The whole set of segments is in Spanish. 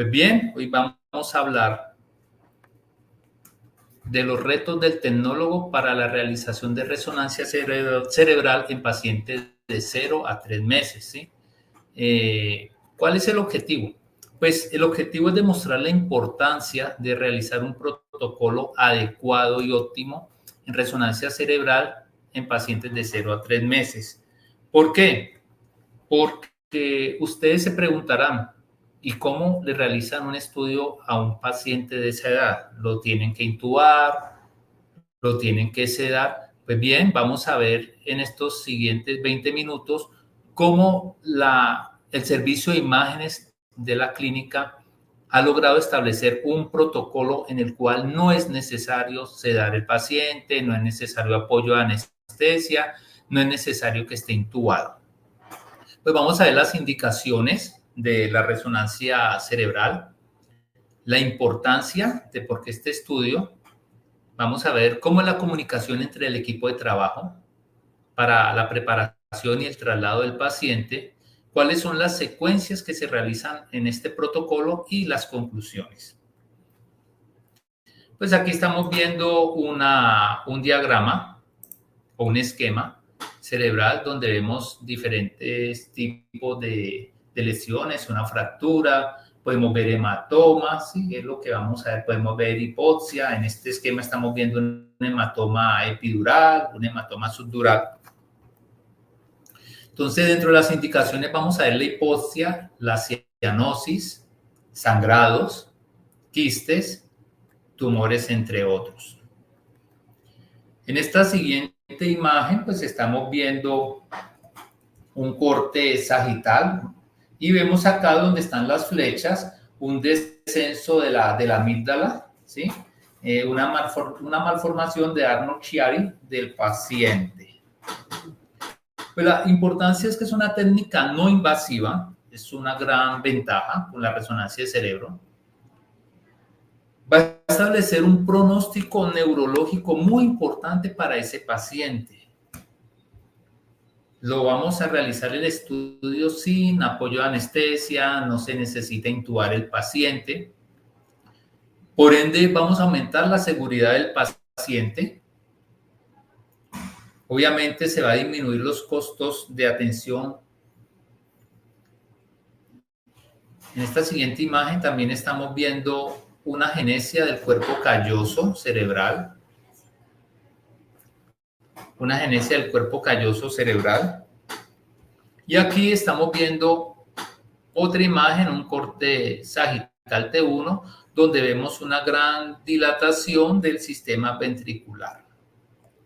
Pues bien, hoy vamos a hablar de los retos del tecnólogo para la realización de resonancia cerebral en pacientes de 0 a 3 meses, ¿sí? ¿Cuál es el objetivo? Pues el objetivo es demostrar la importancia de realizar un protocolo adecuado y óptimo en resonancia cerebral en pacientes de 0 a 3 meses. ¿Por qué? Porque ustedes se preguntarán, ¿y cómo le realizan un estudio a un paciente de esa edad? ¿Lo tienen que intubar? ¿Lo tienen que sedar? Pues bien, vamos a ver en estos siguientes 20 minutos cómo el servicio de imágenes de la clínica ha logrado establecer un protocolo en el cual no es necesario sedar el paciente, no es necesario apoyo de anestesia, no es necesario que esté intubado. Pues vamos a ver las indicaciones de la resonancia cerebral, la importancia de por qué este estudio. Vamos a ver cómo es la comunicación entre el equipo de trabajo para la preparación y el traslado del paciente, cuáles son las secuencias que se realizan en este protocolo y las conclusiones. Pues aquí estamos viendo un diagrama o un esquema cerebral donde vemos diferentes tipos de lesiones, una fractura, podemos ver hematomas, ¿sí? Es lo que vamos a ver, podemos ver hipoxia, en este esquema estamos viendo un hematoma epidural, un hematoma subdural. Entonces, dentro de las indicaciones vamos a ver la hipoxia, la cianosis, sangrados, quistes, tumores, entre otros. En esta siguiente imagen, pues estamos viendo un corte sagital y vemos acá donde están las flechas, un descenso de la amígdala, ¿sí? Una malformación de Arnold-Chiari del paciente. Pues la importancia es que es una técnica no invasiva, es una gran ventaja con la resonancia de cerebro. Va a establecer un pronóstico neurológico muy importante para ese paciente. Lo vamos a realizar el estudio sin apoyo de anestesia, no se necesita intubar el paciente. Por ende, vamos a aumentar la seguridad del paciente. Obviamente se va a disminuir los costos de atención. En esta siguiente imagen también estamos viendo una agenesia del cuerpo calloso cerebral. Una agenesia del cuerpo calloso cerebral. Y aquí estamos viendo otra imagen, un corte sagital T1, donde vemos una gran dilatación del sistema ventricular.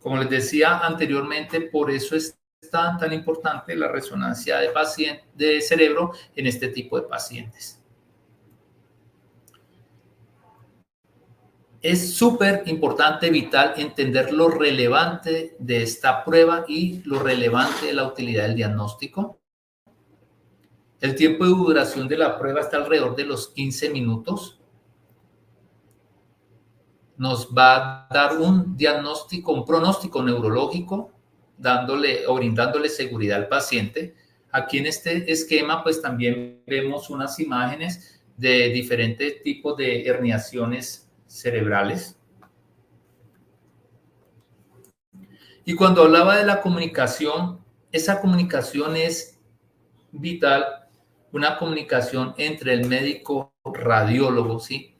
Como les decía anteriormente, por eso es tan importante la resonancia de cerebro en este tipo de pacientes. Es súper importante, vital, entender lo relevante de esta prueba y lo relevante de la utilidad del diagnóstico. El tiempo de duración de la prueba está alrededor de los 15 minutos. Nos va a dar un diagnóstico, un pronóstico neurológico, brindándole seguridad al paciente. Aquí en este esquema, pues también vemos unas imágenes de diferentes tipos de herniaciones cerebrales. Y cuando hablaba de la comunicación, esa comunicación es vital, una comunicación entre el médico radiólogo, ¿sí?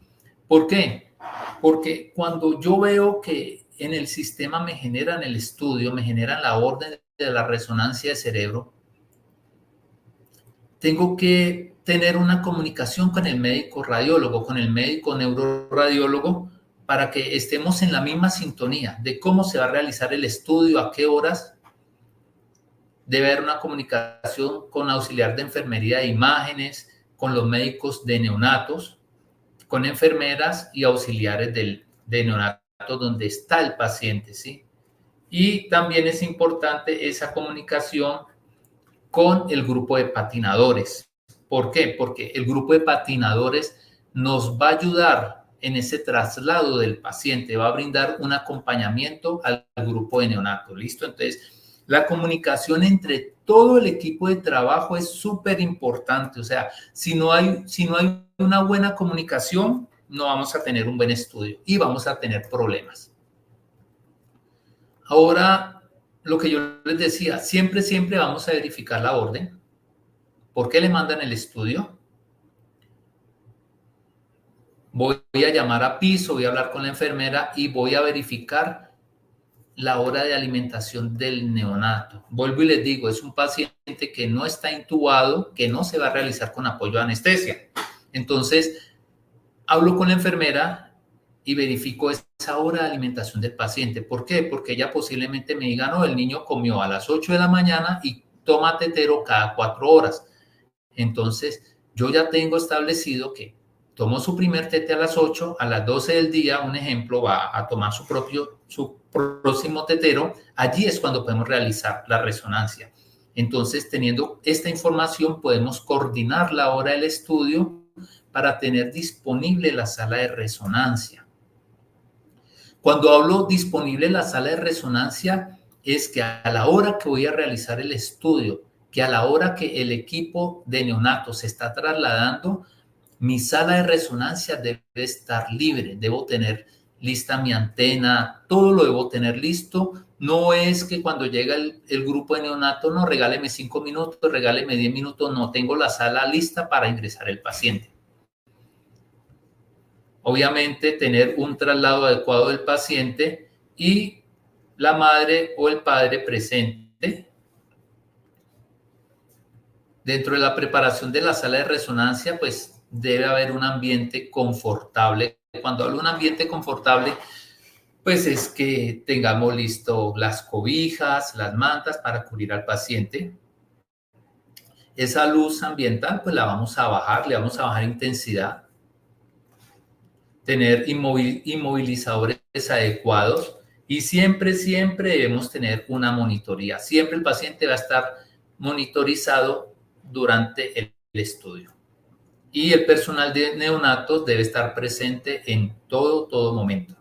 ¿Por qué? Porque cuando yo veo que en el sistema me generan el estudio, me generan la orden de la resonancia de cerebro, tengo que tener una comunicación con el médico radiólogo, con el médico neuroradiólogo, para que estemos en la misma sintonía de cómo se va a realizar el estudio, a qué horas. Debe haber una comunicación con auxiliar de enfermería de imágenes, con los médicos de neonatos, con enfermeras y auxiliares de neonatos donde está el paciente, ¿sí? Y también es importante esa comunicación con el grupo de patinadores. ¿Por qué? Porque el grupo de patinadores nos va a ayudar en ese traslado del paciente, va a brindar un acompañamiento al grupo de neonatos, ¿listo? Entonces, La comunicación entre todo el equipo de trabajo es súper importante. O sea, si no hay una buena comunicación, no vamos a tener un buen estudio y vamos a tener problemas. Ahora, lo que yo les decía, siempre vamos a verificar la orden. ¿Por qué le mandan el estudio? Voy a llamar a piso, voy a hablar con la enfermera y voy a verificar la hora de alimentación del neonato. Vuelvo y les digo, es un paciente que no está intubado, que no se va a realizar con apoyo de anestesia. Entonces, hablo con la enfermera y verifico esa hora de alimentación del paciente. ¿Por qué? Porque ella posiblemente me diga, no, el niño comió a las 8 de la mañana y toma tetero cada 4 horas. Entonces, yo ya tengo establecido que tomó su primer tete a las 8, a las 12 del día, un ejemplo, va a tomar su próximo tetero. Allí es cuando podemos realizar la resonancia. Entonces, teniendo esta información, podemos coordinar la hora del estudio para tener disponible la sala de resonancia. Cuando hablo disponible la sala de resonancia, es que a la hora que voy a realizar el estudio, que a la hora que el equipo de neonatos se está trasladando, mi sala de resonancia debe estar libre, debo tener lista mi antena, todo lo debo tener listo. No es que cuando llega el grupo de neonatos, no, regáleme 5 minutos, regáleme 10 minutos, no, tengo la sala lista para ingresar el paciente. Obviamente, tener un traslado adecuado del paciente y la madre o el padre presente. Dentro de la preparación de la sala de resonancia, pues debe haber un ambiente confortable. Cuando hablo de un ambiente confortable, pues es que tengamos listo las cobijas, las mantas para cubrir al paciente. Esa luz ambiental, pues la vamos a bajar, le vamos a bajar intensidad. Tener inmovilizadores adecuados y siempre debemos tener una monitoría. Siempre el paciente va a estar monitorizado durante el estudio. Y el personal de neonatos debe estar presente en todo momento.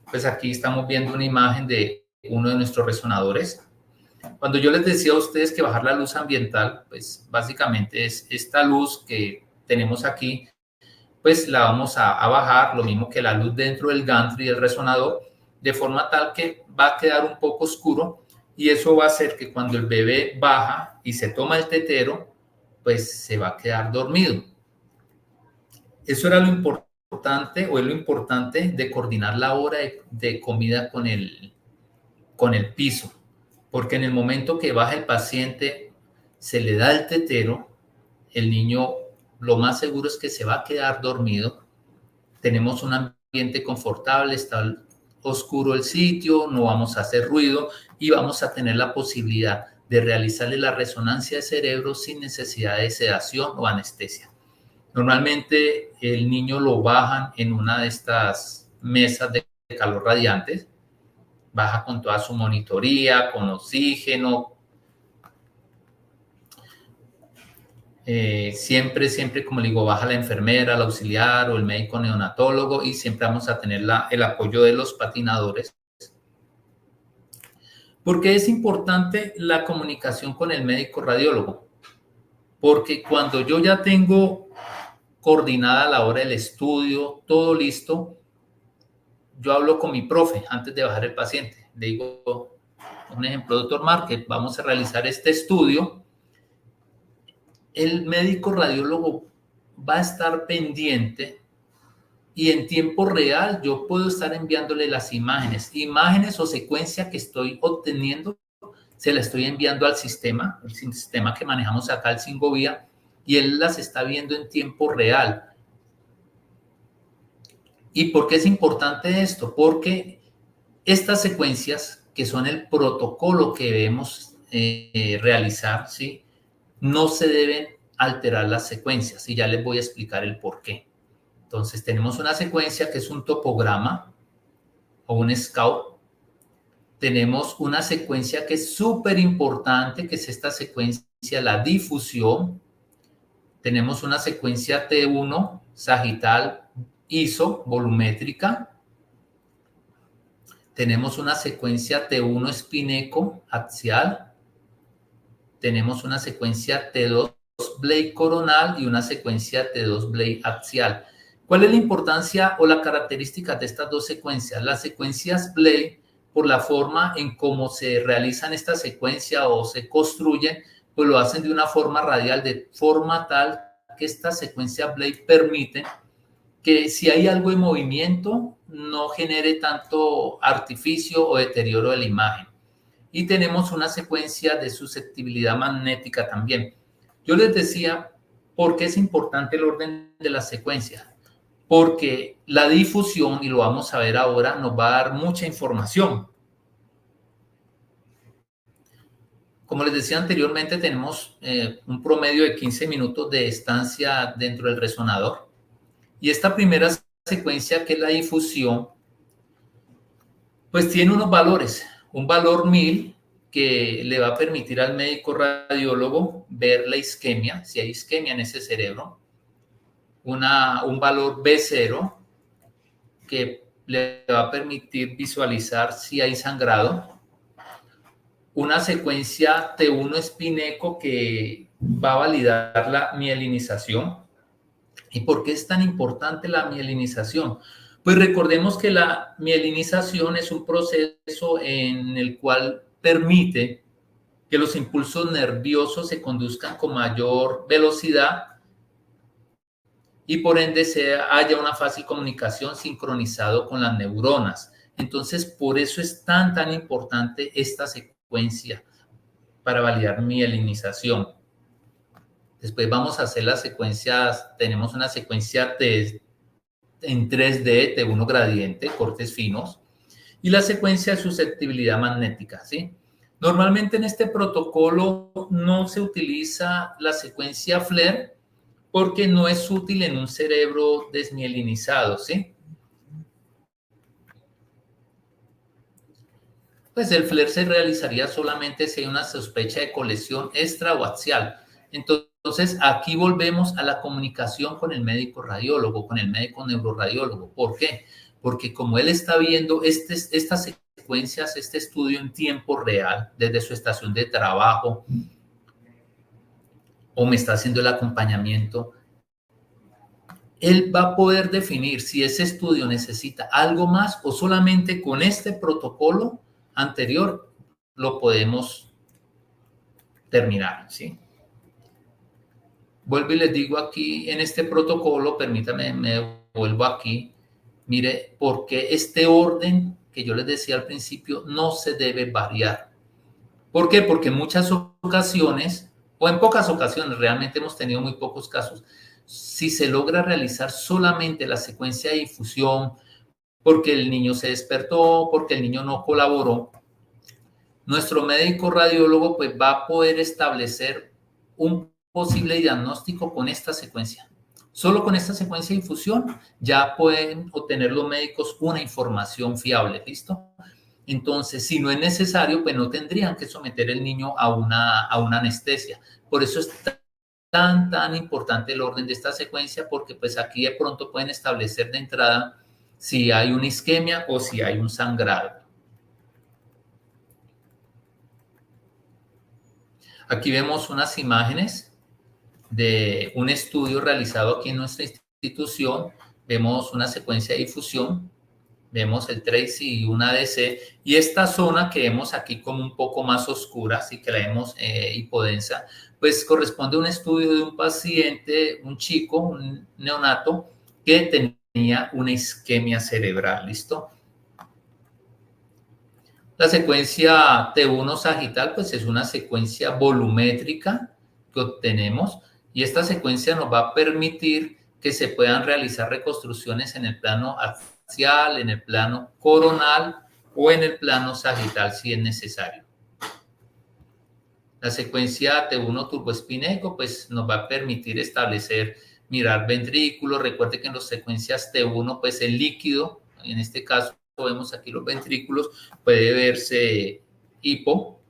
Pues aquí estamos viendo una imagen de uno de nuestros resonadores. Cuando yo les decía a ustedes que bajar la luz ambiental, pues básicamente es esta luz que tenemos aquí, pues la vamos a bajar, lo mismo que la luz dentro del gantry del resonador, de forma tal que va a quedar un poco oscuro y eso va a hacer que cuando el bebé baja y se toma el tetero, pues se va a quedar dormido. Eso era lo importante, o es lo importante de coordinar la hora de comida con el piso, porque en el momento que baja el paciente, se le da el tetero, el niño lo más seguro es que se va a quedar dormido. Tenemos un ambiente confortable, está oscuro el sitio, no vamos a hacer ruido y vamos a tener la posibilidad de realizarle la resonancia de cerebro sin necesidad de sedación o anestesia. Normalmente el niño lo bajan en una de estas mesas de calor radiantes, baja con toda su monitoría, con oxígeno. Siempre, como le digo, baja la enfermera, el auxiliar o el médico neonatólogo y siempre vamos a tener el apoyo de los patinadores. ¿Por qué es importante la comunicación con el médico radiólogo? Porque cuando yo ya tengo coordinada la hora del estudio, todo listo, yo hablo con mi profe antes de bajar el paciente. Le digo, un ejemplo, doctor Márquez, vamos a realizar este estudio. El médico radiólogo va a estar pendiente y en tiempo real yo puedo estar enviándole las imágenes o secuencia que estoy obteniendo, se la estoy enviando al sistema, el sistema que manejamos acá, el Singovía, y él las está viendo en tiempo real. ¿Y por qué es importante esto? Porque estas secuencias, que son el protocolo que debemos realizar, ¿sí?, no se deben alterar las secuencias y ya les voy a explicar el por qué. Entonces tenemos una secuencia que es un topograma o un scout. Tenemos una secuencia que es súper importante, que es esta secuencia, la difusión. Tenemos una secuencia T1 sagital ISO volumétrica. Tenemos una secuencia T1 espineco axial. tenemos una secuencia T2 Blake coronal y una secuencia T2 Blake axial. ¿Cuál es la importancia o la característica de estas dos secuencias? Las secuencias Blake, por la forma en cómo se realizan esta secuencia o se construyen, pues lo hacen de una forma radial, de forma tal que esta secuencia Blake permite que si hay algo en movimiento no genere tanto artificio o deterioro de la imagen. Y tenemos una secuencia de susceptibilidad magnética también. Yo les decía, ¿por qué es importante el orden de la secuencia? Porque la difusión, y lo vamos a ver ahora, nos va a dar mucha información. Como les decía anteriormente, tenemos un promedio de 15 minutos de estancia dentro del resonador. Y esta primera secuencia, que es la difusión, pues tiene unos valores. Un valor 1000 que le va a permitir al médico radiólogo ver la isquemia, si hay isquemia en ese cerebro. Un valor B0 que le va a permitir visualizar si hay sangrado. Una secuencia T1 espineco que va a validar la mielinización. ¿Y por qué es tan importante la mielinización? Pues recordemos que la mielinización es un proceso en el cual permite que los impulsos nerviosos se conduzcan con mayor velocidad y por ende haya una fácil comunicación sincronizado con las neuronas. Entonces, por eso es tan importante esta secuencia para validar mielinización. Después vamos a hacer las secuencias, tenemos una secuencia en 3D, T1 gradiente, cortes finos, y la secuencia de susceptibilidad magnética, ¿sí? Normalmente en este protocolo no se utiliza la secuencia FLAIR porque no es útil en un cerebro desmielinizado, ¿sí? Pues el FLAIR se realizaría solamente si hay una sospecha de colección extra o axial. Entonces, aquí volvemos a la comunicación con el médico radiólogo, con el médico neuroradiólogo. ¿Por qué? Porque como él está viendo estas secuencias, este estudio en tiempo real, desde su estación de trabajo, o me está haciendo el acompañamiento, él va a poder definir si ese estudio necesita algo más o solamente con este protocolo anterior lo podemos terminar, ¿sí? Vuelvo y les digo aquí en este protocolo, permítame, me vuelvo aquí, mire, porque este orden que yo les decía al principio no se debe variar. ¿Por qué? Porque en muchas ocasiones, o en pocas ocasiones, realmente hemos tenido muy pocos casos, si se logra realizar solamente la secuencia de difusión, porque el niño se despertó, porque el niño no colaboró, nuestro médico radiólogo pues va a poder establecer un posible diagnóstico con esta secuencia. Solo con esta secuencia de difusión ya pueden obtener los médicos una información fiable, ¿listo? Entonces, si no es necesario, pues no tendrían que someter el niño a una anestesia. Por eso es tan importante el orden de esta secuencia, porque pues aquí de pronto pueden establecer de entrada si hay una isquemia o si hay un sangrado. Aquí vemos unas imágenes de un estudio realizado aquí en nuestra institución. Vemos una secuencia de difusión, vemos el trace y una ADC, y esta zona que vemos aquí como un poco más oscura, así que la vemos hipodensa, pues corresponde a un estudio de un paciente, un chico, un neonato, que tenía una isquemia cerebral, ¿listo? La secuencia T1 sagital, pues es una secuencia volumétrica que obtenemos, y esta secuencia nos va a permitir que se puedan realizar reconstrucciones en el plano axial, en el plano coronal o en el plano sagital si es necesario. La secuencia T1 turboespineco pues nos va a permitir establecer, mirar ventrículos. Recuerde que en las secuencias T1 pues el líquido, en este caso vemos aquí los ventrículos, puede verse hipo.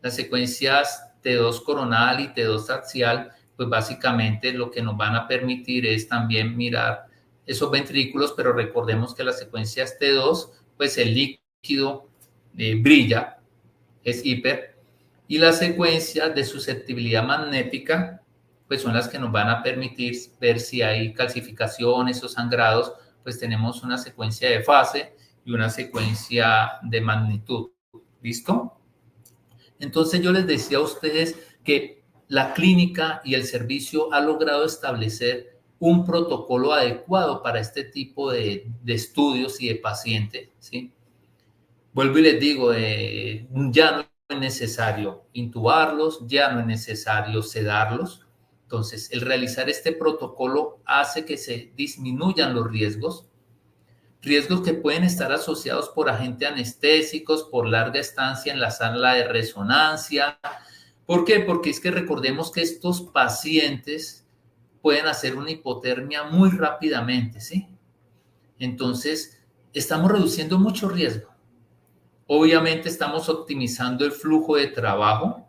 Las secuencias T2 coronal y T2 axial pues básicamente lo que nos van a permitir es también mirar esos ventrículos, pero recordemos que las secuencias T2 pues el líquido brilla, es hiper. y las secuencias de susceptibilidad magnética, pues son las que nos van a permitir ver si hay calcificaciones o sangrados, pues tenemos una secuencia de fase y una secuencia de magnitud. ¿Listo? Entonces yo les decía a ustedes que la clínica y el servicio ha logrado establecer un protocolo adecuado para este tipo de estudios y de pacientes, ¿sí? Vuelvo y les digo, ya no es necesario intubarlos, ya no es necesario sedarlos. Entonces, el realizar este protocolo hace que se disminuyan los riesgos que pueden estar asociados por agentes anestésicos, por larga estancia en la sala de resonancia. ¿Por qué? Porque es que recordemos que estos pacientes pueden hacer una hipotermia muy rápidamente, ¿sí? Entonces, estamos reduciendo mucho riesgo. Obviamente estamos optimizando el flujo de trabajo,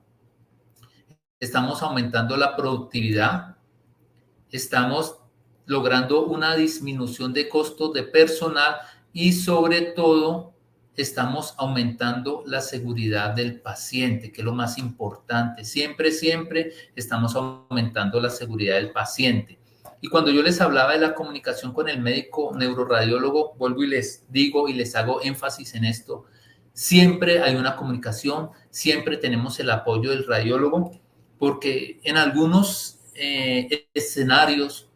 estamos aumentando la productividad, estamos logrando una disminución de costos de personal y sobre todo estamos aumentando la seguridad del paciente, que es lo más importante. Siempre estamos aumentando la seguridad del paciente. Y cuando yo les hablaba de la comunicación con el médico neuroradiólogo, vuelvo y les digo y les hago énfasis en esto, siempre hay una comunicación, siempre tenemos el apoyo del radiólogo, porque en algunos escenarios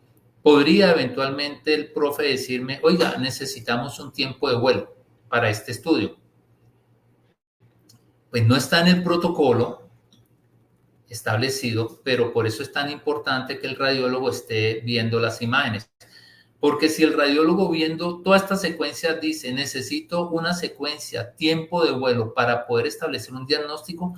podría eventualmente el profe decirme, oiga, necesitamos un tiempo de vuelo para este estudio. Pues no está en el protocolo establecido, pero por eso es tan importante que el radiólogo esté viendo las imágenes. Porque si el radiólogo viendo toda esta secuencia dice, necesito una secuencia, tiempo de vuelo para poder establecer un diagnóstico,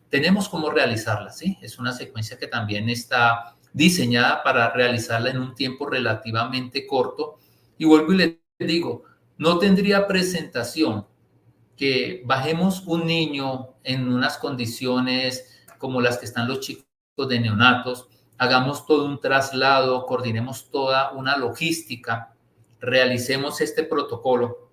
tenemos cómo realizarla, ¿sí? Es una secuencia que también está diseñada para realizarla en un tiempo relativamente corto. Y vuelvo y le digo, no tendría presentación que bajemos un niño en unas condiciones como las que están los chicos de neonatos, hagamos todo un traslado, coordinemos toda una logística, realicemos este protocolo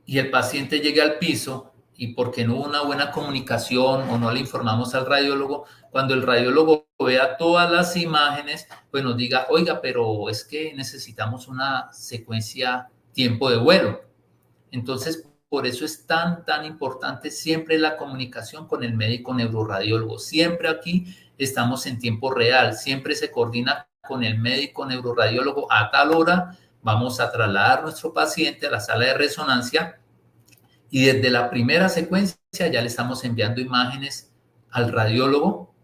y el paciente llegue al piso y porque no hubo una buena comunicación o no le informamos al radiólogo, cuando el radiólogo vea todas las imágenes, pues nos diga, oiga, pero es que necesitamos una secuencia tiempo de vuelo. Entonces, por eso es tan importante siempre la comunicación con el médico neuroradiólogo. Siempre aquí estamos en tiempo real, siempre se coordina con el médico neuroradiólogo a tal hora, vamos a trasladar a nuestro paciente a la sala de resonancia y desde la primera secuencia ya le estamos enviando imágenes al radiólogo,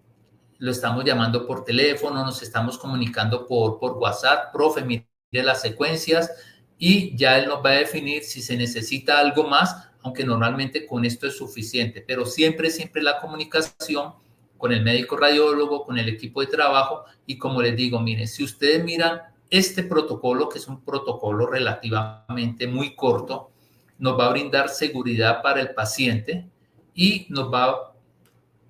lo estamos llamando por teléfono, nos estamos comunicando por WhatsApp, profe, mire las secuencias, y ya él nos va a definir si se necesita algo más, aunque normalmente con esto es suficiente, pero siempre la comunicación con el médico radiólogo, con el equipo de trabajo, y como les digo, miren, si ustedes miran este protocolo, que es un protocolo relativamente muy corto, nos va a brindar seguridad para el paciente y nos va a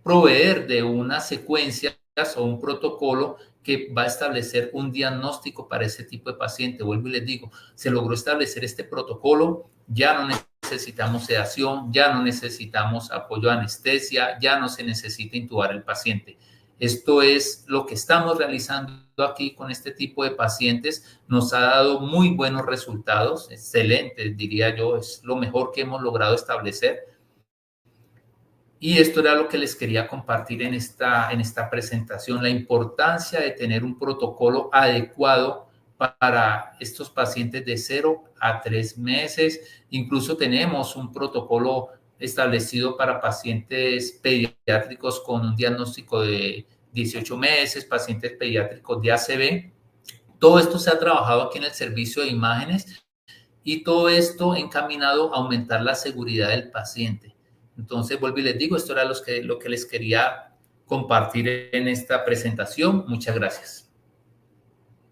proveer de unas secuencias o un protocolo que va a establecer un diagnóstico para ese tipo de paciente. Vuelvo y les digo, se logró establecer este protocolo, ya no necesitamos sedación, ya no necesitamos apoyo a anestesia, ya no se necesita intubar al paciente. Esto es lo que estamos realizando aquí con este tipo de pacientes. Nos ha dado muy buenos resultados, excelentes, diría yo, es lo mejor que hemos logrado establecer. Y esto era lo que les quería compartir en esta presentación, la importancia de tener un protocolo adecuado para estos pacientes de 0 a 3 meses. Incluso tenemos un protocolo establecido para pacientes pediátricos con un diagnóstico de 18 meses, pacientes pediátricos de ACV. Todo esto se ha trabajado aquí en el servicio de imágenes y todo esto encaminado a aumentar la seguridad del paciente. Entonces, vuelvo y les digo, esto era lo que les quería compartir en esta presentación. Muchas gracias.